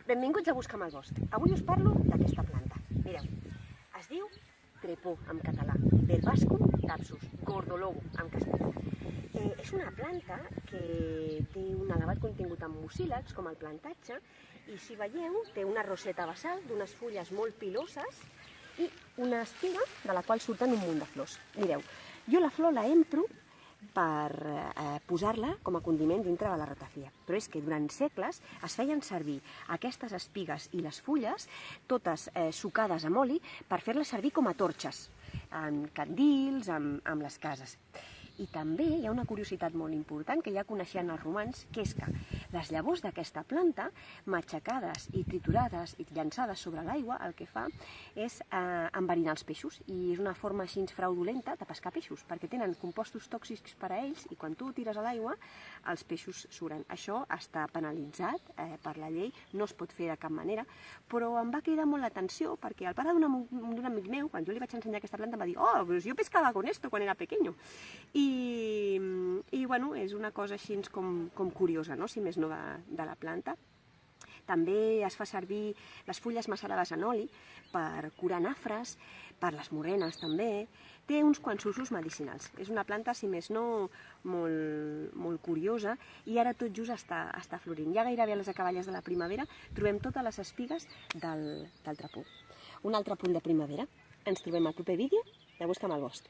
Benvinguts a Busca'm al bosc. Avui us parlo d'aquesta planta. Mireu, es diu trepó en català, del bascum tapsus, gordolobo en castellà. És una planta que té un elevat contingut en mucílags, com el plantatge, i si veieu té una roseta basal d'unes fulles molt piloses i una espiga de la qual surten un munt de flors. Mireu, jo la flor la empro per posar-la com a condiment dintre de la ratafia. Però és que durant segles es feien servir aquestes espigues i les fulles, totes sucades amb oli, per fer-les servir com a torxes, en candils, amb les cases. I també hi ha una curiositat molt important que ja coneixien els romans, que és que les llavors d'aquesta planta, matxacades i triturades i llançades sobre l'aigua, el que fa és enverinar els peixos. I és una forma així fraudulenta de pescar peixos, perquè tenen compostos tòxics per a ells i quan tu tires a l'aigua, els peixos suren. Això està penalitzat per la llei, no es pot fer de cap manera, però em va cridar molt l'atenció perquè el pare d'un amic meu, quan jo li vaig ensenyar aquesta planta, em va dir: "Oh, pues yo pescaba con esto quan era pequeño". I bueno, és una cosa així com curiosa, no? Si més no de la planta. També es fa servir les fulles macerades en oli per curar nafres, per les morenes també. Té uns quants usos medicinals. És una planta, si més no, molt curiosa i ara tot just està florint. Ja gairebé a les acaballes de la primavera trobem totes les espigues del trepó. Un altre punt de primavera. Ens trobem al proper vídeo de Busca'm al bosc.